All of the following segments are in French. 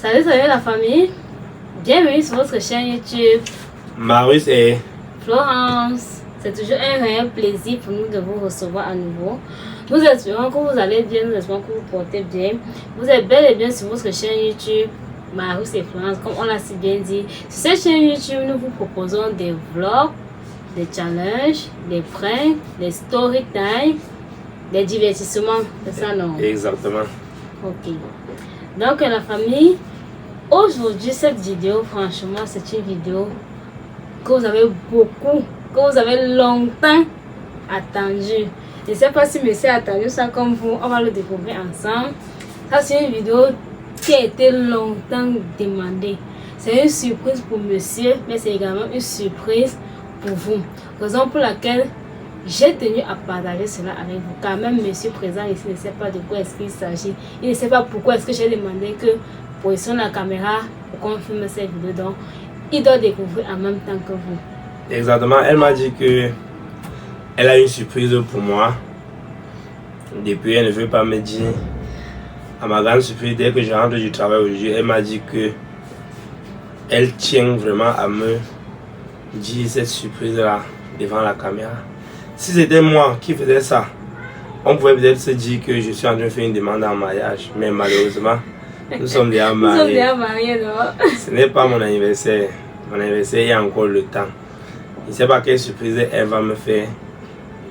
Salut la famille. Bienvenue sur votre chaîne YouTube. Marius et Florence. C'est toujours un réel plaisir pour nous de vous recevoir à nouveau. Nous espérons que vous allez bien, nous espérons que vous portez bien. Vous êtes bel et bien sur votre chaîne YouTube Marius et Florence, comme on l'a si bien dit. Sur cette chaîne YouTube, nous vous proposons des vlogs, des challenges, des pranks, des story time, des divertissements. C'est ça, non? exactement. Ok. Donc la famille, aujourd'hui cette vidéo, franchement, c'est une vidéo que vous avez longtemps attendu. Je ne sais pas si monsieur a attendu ça comme vous, on va le découvrir ensemble. Ça c'est une vidéo qui a été longtemps demandée. C'est une surprise pour monsieur, mais c'est également une surprise pour vous. Raison pour laquelle j'ai tenu à partager cela avec vous, car même monsieur présent ici ne sait pas de quoi est-ce qu'il s'agit. Il ne sait pas pourquoi est-ce que j'ai demandé que positionne la caméra pour qu'on filme cette vidéo. Donc, il doit découvrir en même temps que vous. Exactement, elle m'a dit que elle a une surprise pour moi. Depuis, elle ne veut pas me dire. À ma grande surprise, dès que je rentre du travail aujourd'hui, elle m'a dit que elle tient vraiment à me dire cette surprise-là devant la caméra. Si c'était moi qui faisais ça, on pouvait peut-être se dire que je suis en train de faire une demande en mariage. Mais malheureusement, nous sommes déjà mariés. Nous sommes déjà mariés, non? Ce n'est pas mon anniversaire. Mon anniversaire, il y a encore le temps. Je ne sais pas quelle surprise elle va me faire.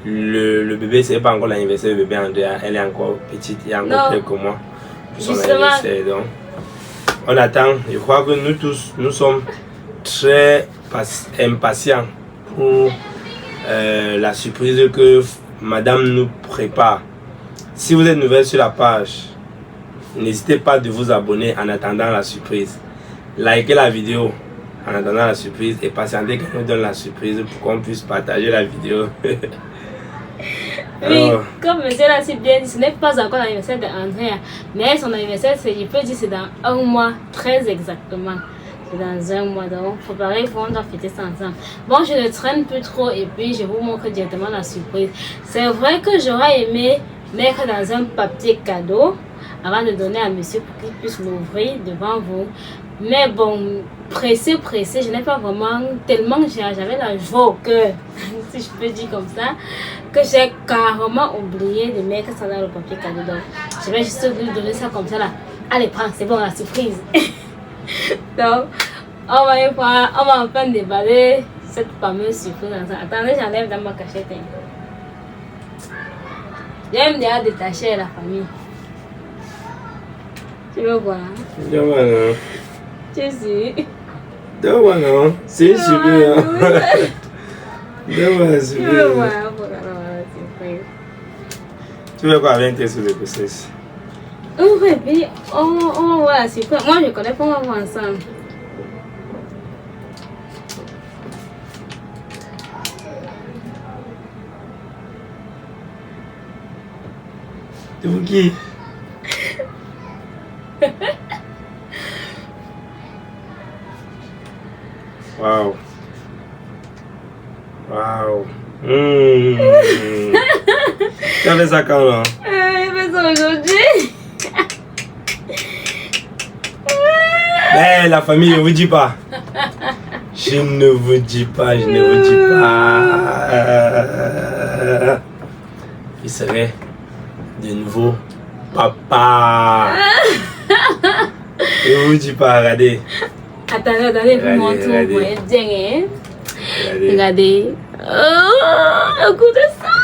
Le bébé, ce n'est pas encore l'anniversaire du bébé Andrea. Elle est encore petite, il y a encore quelques mois pour son anniversaire. Donc, on attend. Je crois que nous tous, nous sommes très impatients pour la surprise que madame nous prépare. Si vous êtes nouvelle sur la page, n'hésitez pas de vous abonner en attendant la surprise. Likez la vidéo en attendant la surprise et patientez qu'elle nous donne la surprise pour qu'on puisse partager la vidéo. Oui, comme monsieur l'a si bien dit, ce n'est pas encore l'anniversaire d'Andrea, mais son anniversaire, je peux dire, c'est dans un mois, très exactement. C'est dans un mois, donc préparez, on doit fêter ça ensemble. Bon, je ne traîne plus trop et puis je vous montre directement la surprise. C'est vrai que j'aurais aimé mettre dans un papier cadeau avant de donner à monsieur pour qu'il puisse l'ouvrir devant vous. Mais bon, pressé, je n'ai pas vraiment tellement, j'avais la joie au cœur, si je peux dire comme ça, que j'ai carrément oublié de mettre ça dans le papier cadeau. Donc, je vais juste lui donner ça comme ça là. Allez, prends, c'est bon, la surprise. Donc, on va enfin déballer cette fameuse surprise ensemble. Attendez, j'enlève dans ma cachette. J'aime déjà détacher la famille. Tu veux voir? Non. Tu sais. Non, c'est une surprise. Tu veux voir? Tu veux quoi avec tes sous de grossesse? Oui, puis on va voir la surprise. Moi, je ne connais pas, on va voir ensemble. C'est pour qui? Waouh. Tu as fait ça quand là? Il fait ça aujourd'hui. Mais la famille, je ne vous dis pas. Je ne vous dis pas. Il serait de nouveau papa. Je ne vous dis pas, regardez. Attendez, vous montrez, vous voyez bien, hein? Regardez. Oh, un coup de sang.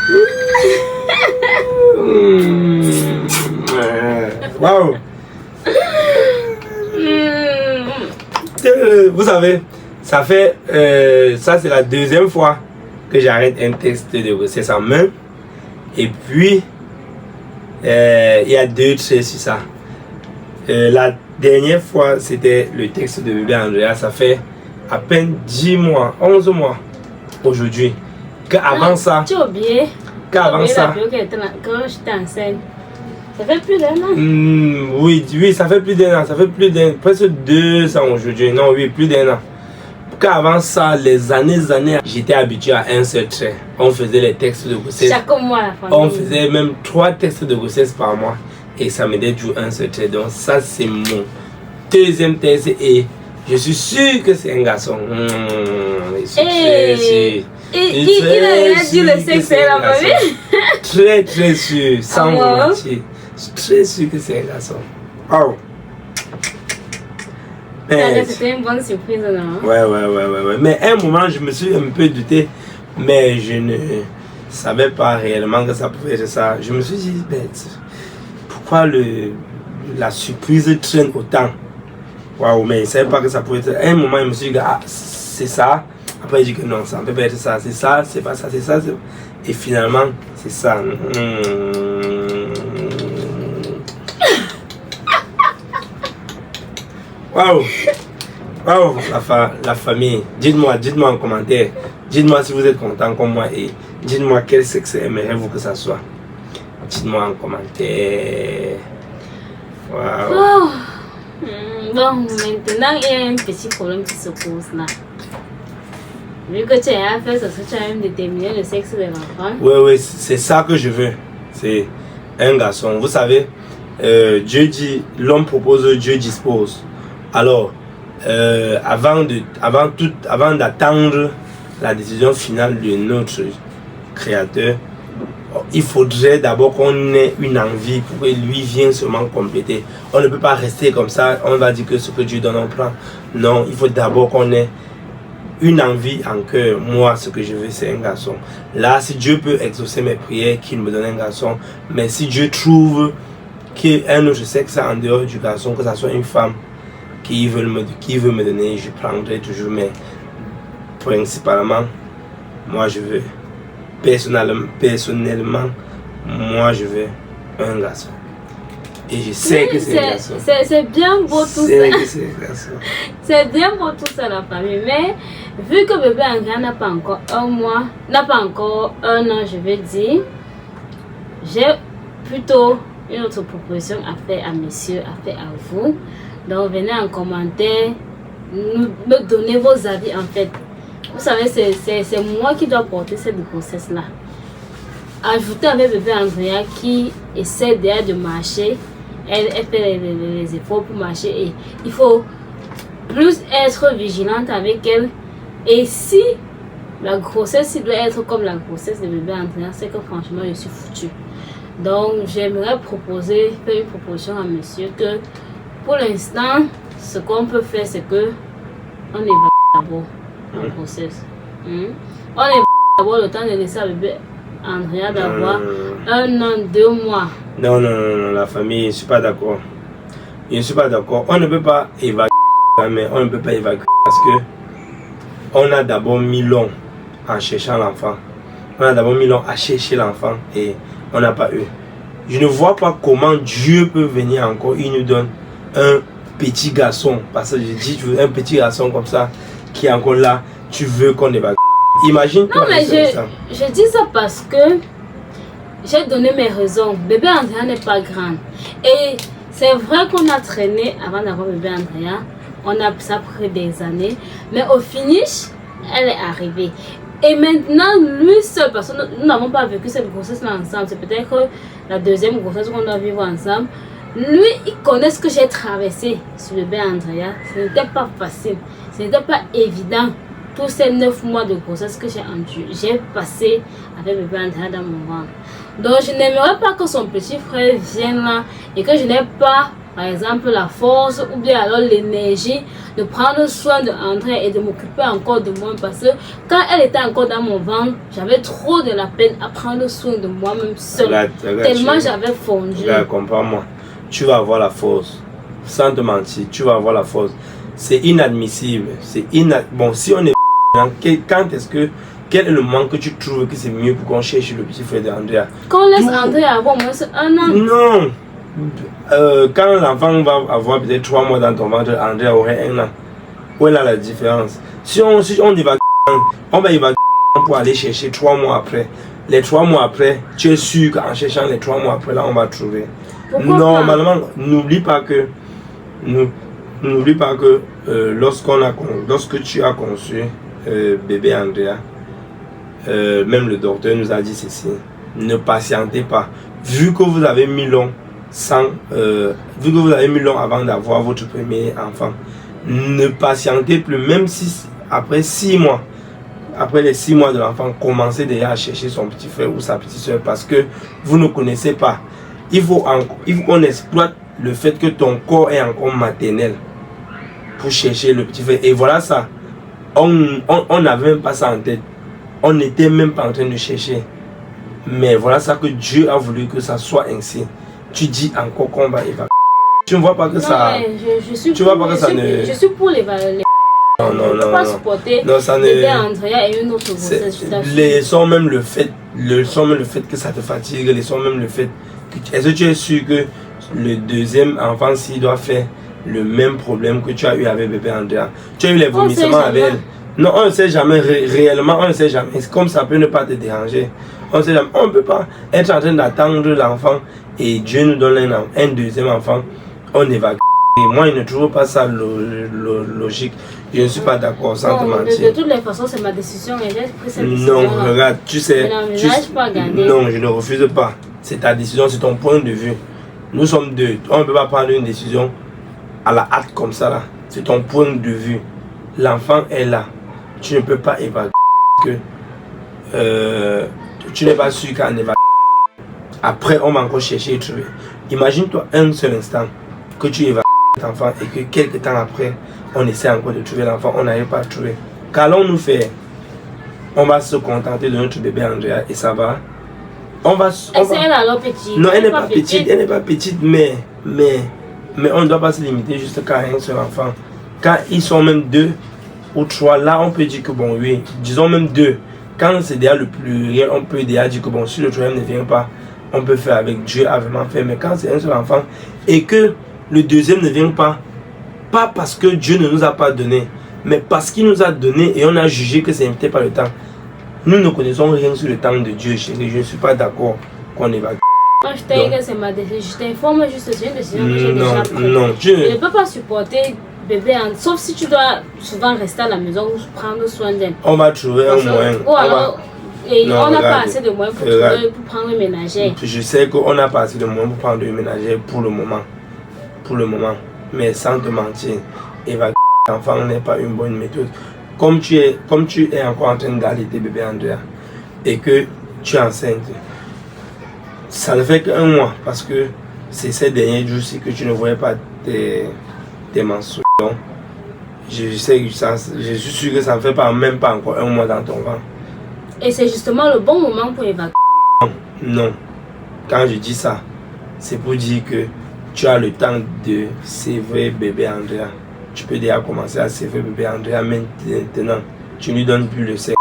Waouh. Vous savez, ça fait, ça c'est la deuxième fois que j'arrête un test de grossesse en main. Et puis, il y a 2 traits sur ça. La dernière fois, c'était le texte de bébé Andrea. Ça fait à peine 10 mois, 11 mois aujourd'hui. Qu'avant ça, tu as oublié? Qu'avant ça, quand j'étais enceinte. Ça fait plus d'un an? Oui, ça fait plus d'un an. Ça fait presque 2 ans aujourd'hui. Non, oui, plus d'un an. Qu'avant ça, les années, j'étais habitué à un seul trait. On faisait les textes de grossesse. Chaque mois, la famille. On faisait même 3 textes de grossesse par mois. Et ça m'aidait toujours un seul trait. Donc ça, c'est mon Deuxième test et je suis sûr que c'est un garçon. Je suis très sûr. Il a rien dit le sexe c'est la famille. Très très sûr, sans vous mentir. Je suis très sûr que c'est un garçon. Oh. C'était une bonne surprise, non? Ouais. Mais à un moment, je me suis un peu douté, mais je ne savais pas réellement que ça pouvait être ça. Je me suis dit, pourquoi la surprise traîne autant? Waouh, mais je ne savais pas que ça pouvait être. À un moment, je me suis dit, ah, c'est ça. Après, je dis que non, ça ne peut pas être ça. C'est ça, c'est pas ça, c'est ça. Et finalement, c'est ça. Waouh! Waouh! La famille. Dites-moi en commentaire. Dites-moi si vous êtes content comme moi et dites-moi quel sexe aimeriez-vous que ça soit. Dites-moi en commentaire. Waouh! Oh. Bon, maintenant, il y a un petit problème qui se pose là. Vu que tu as fait ça, tu as même déterminé le sexe de l'enfant. Oui, c'est ça que je veux. C'est un garçon. Vous savez, Dieu dit, l'homme propose, Dieu dispose. Alors, avant d'attendre la décision finale de notre Créateur, il faudrait d'abord qu'on ait une envie pour que lui vienne seulement compléter. On ne peut pas rester comme ça, on va dire que ce que Dieu donne, on prend. Non, il faut d'abord qu'on ait une envie en cœur. Moi, ce que je veux, c'est un garçon. Là, si Dieu peut exaucer mes prières, qu'il me donne un garçon. Mais si Dieu trouve qu'un autre sexe en dehors du garçon, que ce soit une femme qui veut me donner, je prendrai toujours. Mais principalement, moi, je veux. Personnellement, moi, je veux un garçon. Et je sais que c'est un garçon. C'est bien beau tout ça. C'est bien beau tout ça, la famille. Mais vu que bébé Andrea n'a pas encore un mois, n'a pas encore un an, je vais dire, j'ai plutôt une autre proposition à faire à messieurs, à faire à vous. Donc venez en commentaire, me donner vos avis en fait. Vous savez, c'est moi qui dois porter cette grossesse là. Ajoutez avec bébé Andrea qui essaie déjà de marcher. Elle fait les efforts pour marcher et il faut plus être vigilante avec elle. Et si la grossesse doit être comme la grossesse de bébé Andrea, c'est que franchement je suis foutue. Donc j'aimerais faire une proposition à monsieur que pour l'instant, ce qu'on peut faire, c'est que on évalue d'abord la grossesse. On évalue d'abord le temps de laisser à bébé Andrea d'avoir 1 an, 2 mois. Non, la famille, je ne suis pas d'accord. Je ne suis pas d'accord. On ne peut pas évacuer, mais on ne peut pas évacuer parce que on a d'abord mis long en cherchant l'enfant. On a d'abord mis long à chercher l'enfant et on n'a pas eu. Je ne vois pas comment Dieu peut venir encore. Il nous donne un petit garçon. Parce que je dis, tu veux un petit garçon comme ça qui est encore là. Tu veux qu'on évacue. Imagine. Non, mais je dis ça parce que j'ai donné mes raisons. Bébé Andrea n'est pas grande. Et c'est vrai qu'on a traîné avant d'avoir bébé Andrea. Ça a pris des années. Mais au finish, elle est arrivée. Et maintenant, lui seul, parce que nous n'avons pas vécu cette grossesse-là ensemble. C'est peut-être la deuxième grossesse qu'on doit vivre ensemble. Lui, il connaît ce que j'ai traversé sur bébé Andrea. Ce n'était pas facile. Ce n'était pas évident. Tous ces 9 mois de grossesse que j'ai passé avec bébé Andrea dans mon ventre. Donc je n'aimerais pas que son petit frère vienne là et que je n'ai pas, par exemple, la force ou bien alors l'énergie de prendre soin de Andrea et de m'occuper encore de moi. Parce que quand elle était encore dans mon ventre, j'avais trop de la peine à prendre soin de moi-même seule. Tellement j'avais fondu. Comprends-moi. Tu vas avoir la force. Sans te mentir, tu vas avoir la force. C'est inadmissible. Bon, si on est quand est-ce que quel est le moment que tu trouves que c'est mieux pour qu'on cherche le petit frère d'Andrea? Qu'on laisse Andrea avoir moins 1 an. Non. Quand l'enfant va avoir peut-être 3 mois dans ton ventre, Andrea aurait 1 an. Où est là la différence? Si on évacue, on va évacuer pour aller chercher 3 mois après. Les 3 mois après, tu es sûr qu'en cherchant les 3 mois après, là, on va trouver. Normalement, n'oublie pas que lorsque tu as conçu bébé Andrea, même le docteur nous a dit ceci: ne patientez pas. Vu que vous avez mis long sans, vu que vous avez mis long avant d'avoir votre premier enfant, ne patientez plus, même si après 6 mois, après les 6 mois de l'enfant, commencez déjà à chercher son petit frère ou sa petite soeur parce que vous ne connaissez pas. Il faut qu'on exploite le fait que ton corps est encore maternel pour chercher le petit frère. Et voilà ça. On n'avait même pas ça en tête. On n'était même pas en train de chercher. Mais voilà ça que Dieu a voulu que ça soit ainsi. Tu dis encore qu'on va évacuer. Tu ne vois pas que non, ça... Je suis tu vois pas que ça ne... Je suis pour les non, non, non, pas supporter l'aider à Andrea et une autre grossesse. Laissons même le fait que ça te fatigue, laissons même le fait que... Est-ce que tu es sûr que le deuxième enfant, s'il doit faire le même problème que tu as eu avec bébé Andrea, tu as eu les vomissements avec elle? Non, on ne sait jamais, réellement, on ne sait jamais. Comme ça peut ne pas te déranger. On ne sait jamais. On ne peut pas être en train d'attendre l'enfant et Dieu nous donne un deuxième enfant, on évacue. Et moi, je ne trouve pas ça logique. Je ne suis pas d'accord, sans te mentir. De toutes les façons, c'est ma décision et j'ai pris cette décision. Non, regarde, tu sais. Non, je ne refuse pas. C'est ta décision, c'est ton point de vue. Nous sommes deux. On ne peut pas prendre une décision à la hâte comme ça là. C'est ton point de vue. L'enfant est là. Tu ne peux pas évacuer que tu n'es pas sûr qu'en évacuer. Après, on va encore chercher et trouver. Imagine-toi un seul instant que tu évacues cet enfant et que quelques temps après, on essaie encore de trouver l'enfant, on n'arrive pas à trouver. Qu'allons-nous faire? On va se contenter de notre bébé Andrea et ça va. Est-ce qu'elle est alors petite? Non, elle n'est pas petite, elle n'est pas petite, mais on ne doit pas se limiter juste qu'à un seul enfant. Quand ils sont même 2 ou 3, là on peut dire que bon, oui, disons même 2. Quand c'est déjà le pluriel, on peut déjà dire que bon, si le troisième ne vient pas, on peut faire avec Dieu, a vraiment fait. Mais quand c'est un seul enfant et que le deuxième ne vient pas, pas parce que Dieu ne nous a pas donné, mais parce qu'il nous a donné et on a jugé que ce n'était pas le temps. Nous ne connaissons rien sur le temps de Dieu, chérie. Je ne suis pas d'accord qu'on évacue. Moi, je t'ai dit que c'est ma décision. Je t'informe juste, c'est une décision que j'ai déjà prise. Non, je ne peux pas supporter bébé, sauf si tu dois souvent rester à la maison ou prendre soin d'elle. On va trouver un moyen. Ou alors, on n'a pas assez de moyens pour prendre une ménagère. Je sais qu'on n'a pas assez de moyens pour prendre une ménagère pour le moment. Pour le moment. Mais sans te mentir, évacuer l'enfant n'est pas une bonne méthode. Comme tu es encore en train d'allaiter bébé Andrea et que tu es enceinte, ça ne fait qu'un mois parce que c'est ces derniers jours-ci que tu ne voyais pas tes menstruations. Je sais que je suis sûr que ça ne fait même pas encore un mois dans ton ventre. Et c'est justement le bon moment pour évacuer. Non. Quand je dis ça, c'est pour dire que tu as le temps de sévrer bébé Andrea. Tu peux déjà commencer à sévrer bébé Andrea maintenant. Tu ne lui donnes plus le sein.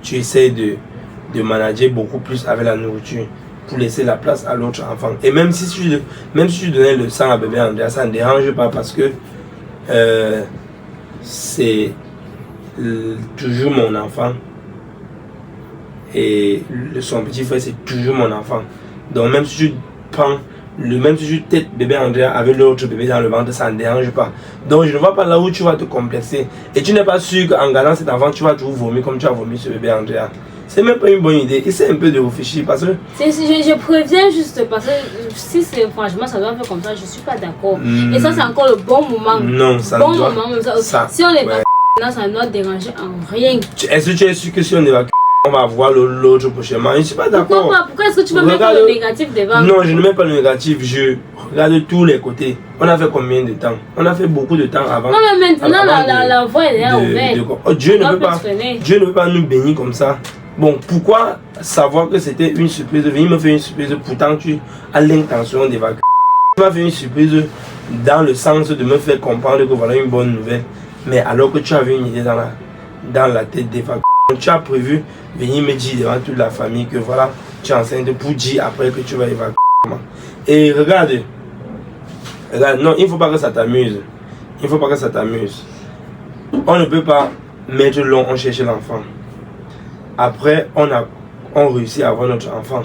Tu essaies de manager beaucoup plus avec la nourriture pour laisser la place à l'autre enfant. Et même si tu donnais le sang à bébé Andrea, ça ne dérange pas parce que c'est toujours mon enfant. Et son petit frère, c'est toujours mon enfant. Donc même si tu prends même si tu têtes bébé Andrea avec l'autre bébé dans le ventre, ça ne dérange pas. Donc je ne vois pas là où tu vas te complexer. Et tu n'es pas sûr qu'en gardant cet enfant, tu vas toujours vomir comme tu as vomi sur bébé Andrea. C'est même pas une bonne idée. Essaie un peu de réfléchir parce que... Je préviens juste parce que si franchement ça doit faire comme ça, je ne suis pas d'accord. Et ça c'est encore le bon moment. Non, ça bon doit... moment. Si on est pas ça ne doit déranger en rien. Est-ce que tu es sûr que si on évacue, on va voir l'autre prochainement? Je ne suis pas d'accord. Pourquoi est-ce que tu veux mettre le négatif devant? Non, je ne mets pas le négatif. Je regarde tous les côtés. On a fait combien de temps? On a fait beaucoup de temps avant. Non, mais maintenant la voie est déjà ouverte. Dieu ne peut pas nous bénir comme ça. Bon, pourquoi savoir que c'était une surprise? Venir me faire une surprise, pourtant tu as l'intention d'évacuer. Tu m'as fait une surprise dans le sens de me faire comprendre que voilà une bonne nouvelle. Mais alors que tu avais une idée dans la tête d'évacuer. Tu as prévu venir me dire devant toute la famille que voilà, tu es enceinte pour dire après que tu vas évacuer. Et regarde, non, il ne faut pas que ça t'amuse. Il ne faut pas que ça t'amuse. On ne peut pas mettre long, on cherche l'enfant. Après, on réussit à avoir notre enfant.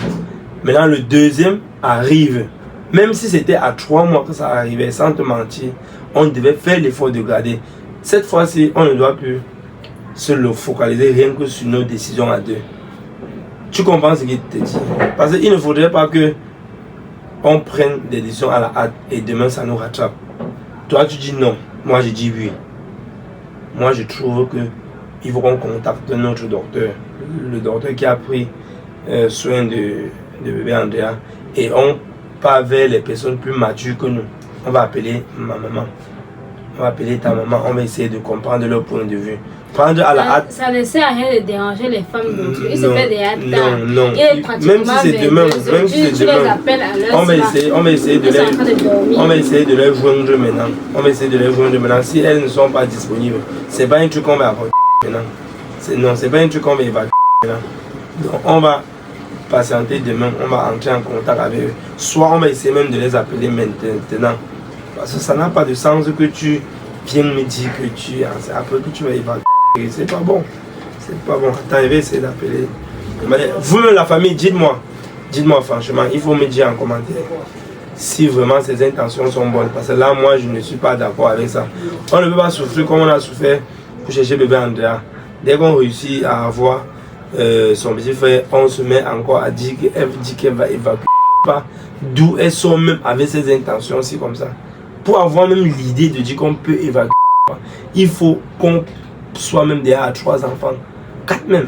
Maintenant, le deuxième arrive. Même si c'était à 3 mois que ça arrivait, sans te mentir, on devait faire l'effort de garder. Cette fois-ci, on ne doit plus se focaliser rien que sur nos décisions à deux. Tu comprends ce qu'il te dit? Parce qu'il ne faudrait pas que on prenne des décisions à la hâte et demain ça nous rattrape. Toi tu dis non, moi je dis oui. Moi je trouve que il faut qu'on contacte notre docteur, le docteur qui a pris soin de bébé Andrea, et on part vers les personnes plus matures que nous. On va appeler ma maman, on va appeler ta maman, on va essayer de comprendre leur point de vue. Prendre à la hâte. Ça ne sert à rien de déranger les femmes d'autres. Ils se fait des hâtes. Non. Même si c'est demain, on va essayer de les joindre maintenant. On va essayer de les joindre maintenant. Si elles ne sont pas disponibles, c'est pas un truc qu'on va avoir maintenant. C'est pas un truc qu'on va évacuer maintenant. Donc on va patienter demain, on va entrer en contact avec eux. Soit on va essayer même de les appeler maintenant. Parce que ça n'a pas de sens que tu viennes me dire que tu es après que tu vas évacuer. C'est pas bon. C'est pas bon. Attends, je vais essayer d'appeler. Vous-même, la famille, dites-moi franchement, il faut me dire en commentaire si vraiment ces intentions sont bonnes. Parce que là, moi, je ne suis pas d'accord avec ça. On ne peut pas souffrir comme on a souffert pour chercher bébé Andrea. Dès qu'on réussit à avoir son petit frère, on se met encore à dire qu'elle va évacuer. D'où elle sort même avec ses intentions aussi comme ça. Pour avoir même l'idée de dire qu'on peut évacuer, il faut qu'on soit même déjà à 3 enfants, 4 même,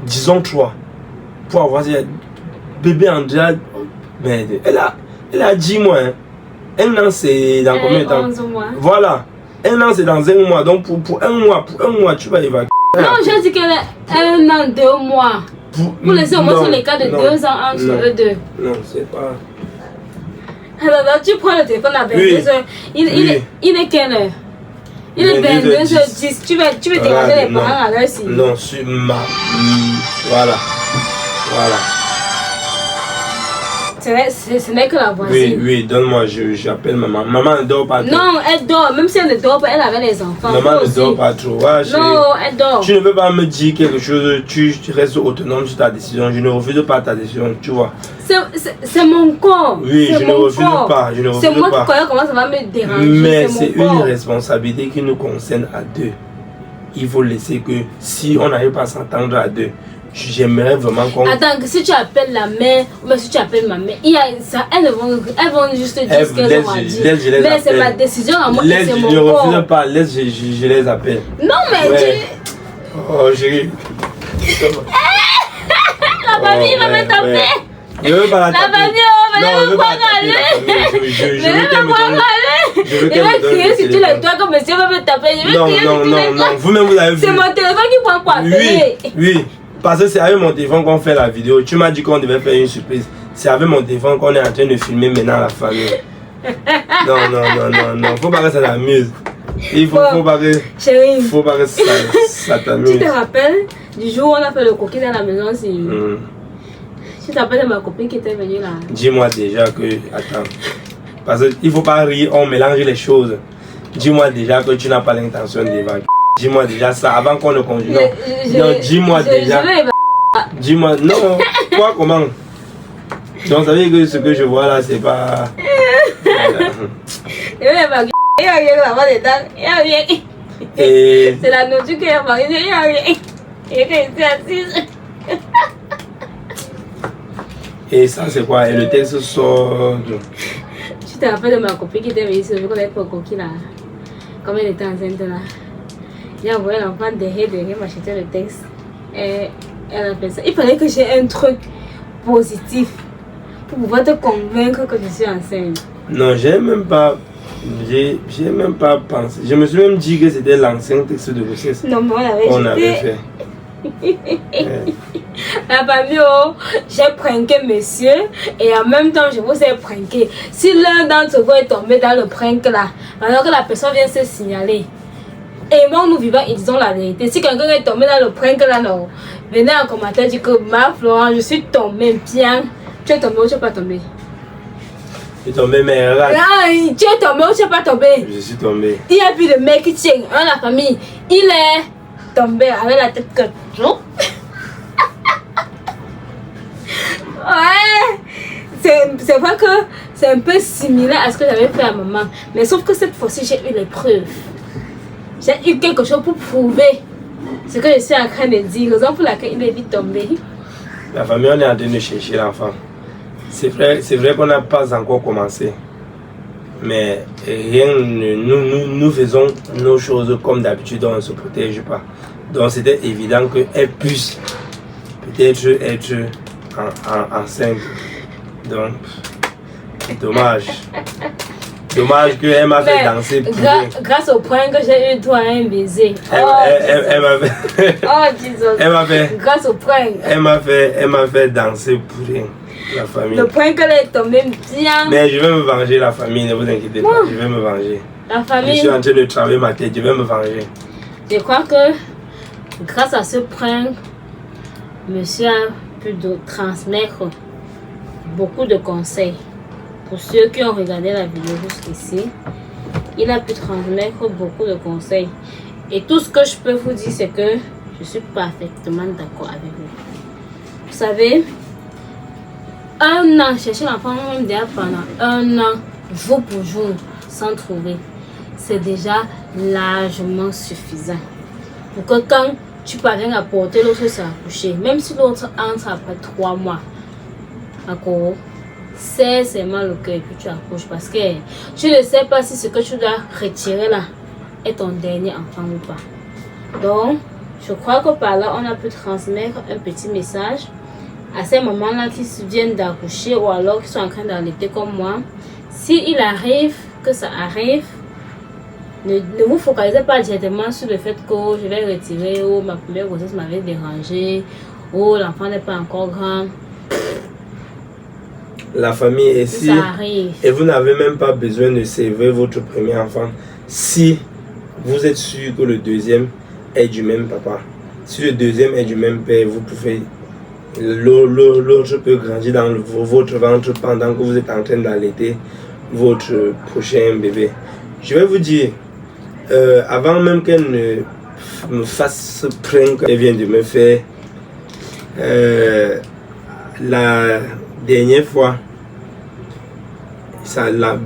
disons 3, pour avoir bébé Andrea. Mais elle a 10 mois, hein. Un an c'est dans combien de temps? 11 mois. Voilà, un an c'est dans 1 mois, donc pour un mois tu vas évacuer. Non, j'ai dit qu'elle a 1 an, 2 mois. Pour laisser au moins sur les cas de 2 ans entre eux deux. Non, c'est pas. Alors là, tu prends le téléphone à 22h. Il est quelle heure? Il est 22h10. Tu veux déranger les parents à l'heure ci? Non, sur ma. Voilà. Ce n'est que la voisine. Oui, donne-moi, j'appelle maman. Maman ne dort pas trop. Non, elle dort. Même si elle ne dort pas, elle avait les enfants. Maman ne dort pas trop. Ouais, non, elle dort. Tu ne peux pas me dire quelque chose, tu restes autonome sur ta décision. Je ne refuse pas ta décision, tu vois. C'est mon corps. Oui, je ne refuse pas. C'est moi qui connais comment ça va me déranger. Mais c'est une responsabilité qui nous concerne à deux. Il faut laisser que si on n'arrive pas à s'entendre à deux, j'aimerais vraiment qu'on... Attends, si tu appelles la mère ou si tu appelles ma mère, elles vont juste dire ce qu'elles ont à dire. Mais c'est ma décision à moi et c'est mon corps. Je ne refuse pas, laisse, je les appelle. Non mais ouais. Oh chérie. La famille va me taper. Je veux pas la taper. La famille va me voir aller. Je veux me voir aller. Je vais crier sur tous les toits que monsieur va me taper. Non, vous-même vous avez vu. C'est mon téléphone qui prend pour appeler. Oui. Parce que c'est avec mon téléphone qu'on fait la vidéo. Tu m'as dit qu'on devait faire une surprise. C'est avec mon téléphone qu'on est en train de filmer maintenant la famille. Non. Faut pas que ça t'amuse. Il faut pas que... Chérie. Faut pas que ça t'amuse. Tu te rappelles du jour où on a fait le coquille dans la maison aussi? Tu te rappelles de ma copine qui était venue là? Dis-moi déjà que... Attends. Parce qu'il faut pas rire, on mélange les choses. Dis-moi déjà que tu n'as pas l'intention d'évacuer. Dis-moi déjà ça avant qu'on ne continue. Non, dis-moi déjà. Dis-moi, non, quoi, comment? Donc, ça veut dire que ce que je vois là, c'est pas. C'est la nourriture qui a marié. Il y a rien. Il était assise. Et ça, c'est quoi? Et le texte sort. Tu te rappelles de ma copine qui était venue sur le collègue pour coquille là? Comme elle était enceinte là. Il a envoyé l'enfant derrière m'acheter le texte. Et elle a fait ça. Il fallait que j'ai un truc positif pour pouvoir te convaincre que je suis enceinte. Non, j'ai même pas pensé. Je me suis même dit que c'était l'ancien texte de grossesse. Non, mais on avait fait. La famille, j'ai pranké monsieur et en même temps je vous ai pranké. Si l'un d'entre vous est tombé dans le prank là, alors que la personne vient se signaler. Et moi, nous vivons et disons la vérité. Si quelqu'un est tombé dans le prank là, non, venez en commentaire dire que ma Florent, je suis tombé bien. Tu es tombé ou tu n'es pas tombé? Je suis tombé, mais regarde. Tu es tombé ou tu n'es pas tombé? Je suis tombé. Il y a plus de mec qui tient dans la famille. Il est tombé avec la tête que. Ouais. C'est vrai que c'est un peu similaire à ce que j'avais fait à maman. Mais sauf que cette fois-ci, j'ai eu les preuves. J'ai eu quelque chose pour prouver ce que je suis en train de dire. Raison pour laquelle il est vite tombé. La famille, on est en train de chercher l'enfant. C'est vrai qu'on n'a pas encore commencé. Mais rien, nous faisons nos choses comme d'habitude, on ne se protège pas. Donc c'était évident qu'elle puisse peut-être être enceinte. Donc, dommage. Dommage qu'elle m'a fait danser pour rien. Grâce au point que j'ai eu toi un baiser. Elle m'a fait. Oh Jesus. Elle m'a fait. Grâce au point. Elle m'a fait danser pour rien. La famille. Le point qu'elle est tombée bien. Mais je vais me venger, la famille, ne vous inquiétez pas. Je vais me venger. La famille. Je suis en train de travailler ma tête, je vais me venger. Je crois que grâce à ce point, monsieur a pu transmettre beaucoup de conseils. Pour ceux qui ont regardé la vidéo jusqu'ici, il a pu transmettre beaucoup de conseils. Et tout ce que je peux vous dire, c'est que je suis parfaitement d'accord avec vous. Vous savez, un an, chercher l'enfant même déjà pendant un an, jour pour jour, sans trouver, c'est déjà largement suffisant. Pour que quand tu parviens à porter l'autre sur accoucher, même si l'autre entre après 3 mois, d'accord, c'est seulement le cœur que tu accouches parce que tu ne sais pas si ce que tu dois retirer là est ton dernier enfant ou pas. Donc, je crois que par là, on a pu transmettre un petit message à ces mamans-là qui viennent d'accoucher ou alors qui sont en train d'allaiter comme moi. S'il arrive que ça arrive, ne vous focalisez pas directement sur le fait que je vais retirer ou ma première grossesse m'avait dérangé ou l'enfant n'est pas encore grand. La famille est ici et vous n'avez même pas besoin de sauver votre premier enfant si vous êtes sûr que le deuxième est du même papa. Si le deuxième est du même père, vous pouvez l'autre peut grandir dans votre ventre pendant que vous êtes en train d'allaiter votre prochain bébé. Je vais vous dire, avant même qu'elle ne me fasse ce prank qu'elle vient de me faire, la dernière fois,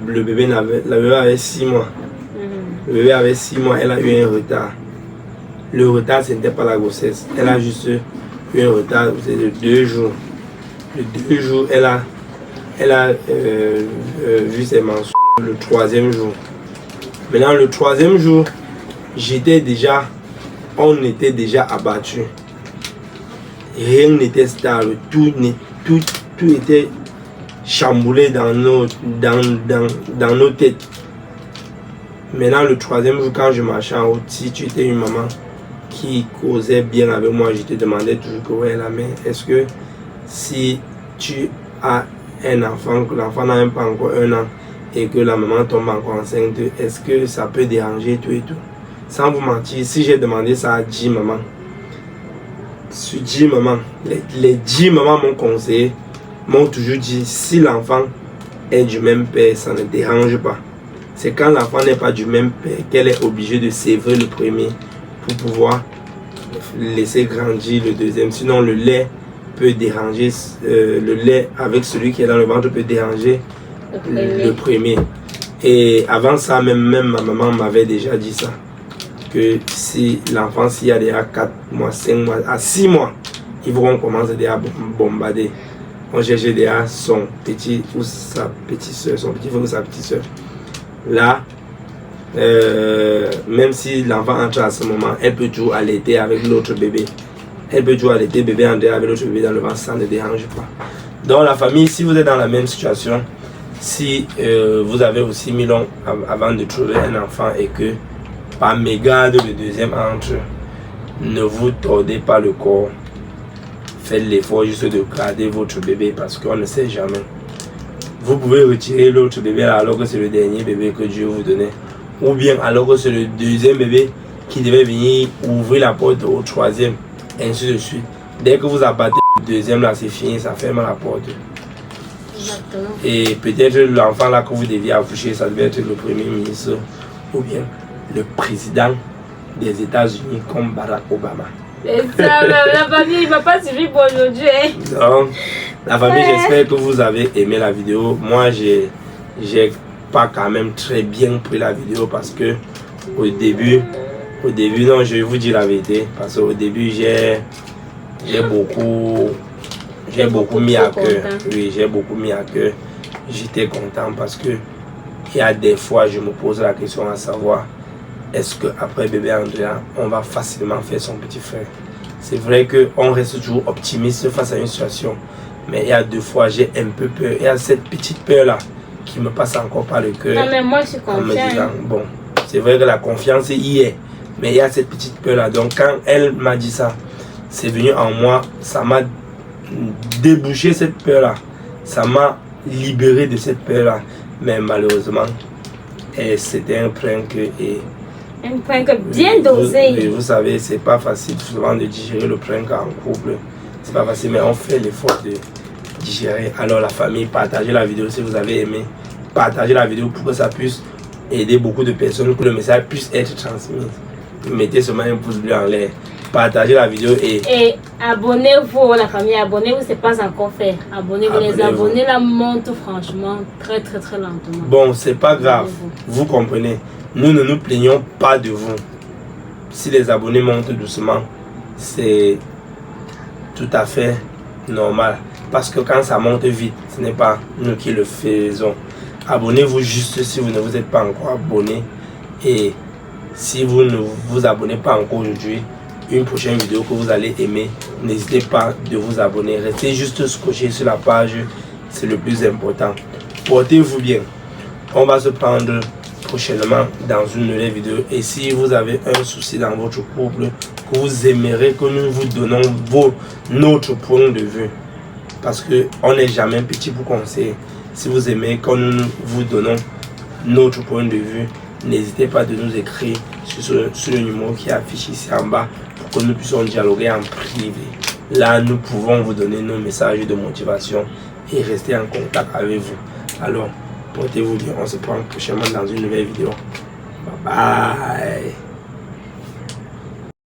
le bébé avait 6 mois. Le bébé avait 6 mois, elle a eu un retard. Le retard, ce n'était pas la grossesse. Elle a juste eu un retard de 2 jours. De 2 jours, elle a vu ses mensonges le 3e jour. Maintenant, le 3e jour, on était déjà abattus. Rien n'était stable. Tout était chamboulé dans nos têtes. Maintenant, le 3e jour, quand je marchais en route, si tu étais une maman qui causait bien avec moi, je te demandais toujours que ouais, la mère, est-ce que si tu as un enfant, que l'enfant n'a même pas encore 1 an et que la maman tombe encore enceinte, est-ce que ça peut déranger tout et tout? Sans vous mentir, si j'ai demandé ça à 10 mamans, sur 10 mamans, les 10 mamans m'ont conseillé, m'ont toujours dit, si l'enfant est du même père, ça ne dérange pas. C'est quand l'enfant n'est pas du même père qu'elle est obligée de sévrer le premier pour pouvoir laisser grandir le deuxième. Sinon, le lait peut déranger, le lait avec celui qui est dans le ventre peut déranger le premier. Et avant ça, même ma maman m'avait déjà dit ça. Que si l'enfant, s'il y a déjà 4 mois, 5 mois, à 6 mois, ils vont commencer déjà à bombarder. On cherche déjà son petit ou sa petite soeur, son petit frère ou sa petite soeur. Là, même si l'enfant entre à ce moment, elle peut toujours allaiter avec l'autre bébé. Elle peut toujours allaiter bébé en dehors avec l'autre bébé dans le ventre, ça ne dérange pas. Donc la famille, si vous êtes dans la même situation, si vous avez aussi mis long avant de trouver un enfant et que par mégarde le deuxième entre, ne vous tordez pas le corps. Faites l'effort juste de garder votre bébé parce qu'on ne sait jamais. Vous pouvez retirer l'autre bébé alors que c'est le dernier bébé que Dieu vous donnait. Ou bien alors que c'est le deuxième bébé qui devait venir ouvrir la porte au 3e. Ainsi de suite. Dès que vous abattez le deuxième là, c'est fini, ça ferme la porte. Exactement. Et peut-être l'enfant là que vous deviez accoucher, ça devait être le premier ministre ou bien le président des États-Unis comme Barack Obama. Et ça, la famille, il ne va pas suivre pour aujourd'hui. Donc, la famille, j'espère que vous avez aimé la vidéo. Moi, j'ai pas quand même très bien pris la vidéo parce que au début, non, je vais vous dire la vérité, parce qu'au début, j'ai j'ai beaucoup mis à cœur. Oui, j'ai beaucoup mis à cœur. J'étais content parce que il y a des fois, je me pose la question à savoir, est-ce qu'après bébé Andrea, on va facilement faire son petit frère? C'est vrai qu'on reste toujours optimiste face à une situation, mais il y a 2 fois, j'ai un peu peur. Il y a cette petite peur-là qui me passe encore par le cœur. Non, mais moi, je suis confiante. Bon, c'est vrai que la confiance y est, mais il y a cette petite peur-là. Donc, quand elle m'a dit ça, c'est venu en moi, ça m'a débouché cette peur-là. Ça m'a libéré de cette peur-là. Mais malheureusement, c'était un prank. Un prank bien dosé. Vous savez, c'est pas facile souvent de digérer le prank en couple. C'est pas facile, mais on fait l'effort de digérer. Alors la famille, partagez la vidéo si vous avez aimé. Partagez la vidéo pour que ça puisse aider beaucoup de personnes, que le message puisse être transmis. Mettez seulement un pouce bleu en l'air. Partagez la vidéo et abonnez-vous la famille, abonnez-vous, c'est pas encore fait. Abonnez-vous, les abonnés la montent franchement très lentement. Bon, c'est pas grave, vous comprenez. Nous ne nous plaignons pas de vous. Si les abonnés montent doucement, c'est tout à fait normal. Parce que quand ça monte vite, ce n'est pas nous qui le faisons. Abonnez-vous juste si vous ne vous êtes pas encore abonné. Et si vous ne vous abonnez pas encore aujourd'hui, une prochaine vidéo que vous allez aimer, n'hésitez pas de vous abonner. Restez juste scotché sur la page, c'est le plus important. Portez-vous bien. On va se prendre prochainement dans une nouvelle vidéo. Et si vous avez un souci dans votre couple, que vous aimeriez que nous vous donnons notre point de vue, parce qu'on n'est jamais petit pour conseiller. Si vous aimez que nous vous donnons notre point de vue, n'hésitez pas de nous écrire sur le numéro qui est affiché ici en bas pour que nous puissions dialoguer en privé. Là, nous pouvons vous donner nos messages de motivation et rester en contact avec vous. Alors, portez-vous bien. On se prend prochainement dans une nouvelle vidéo. Bye bye.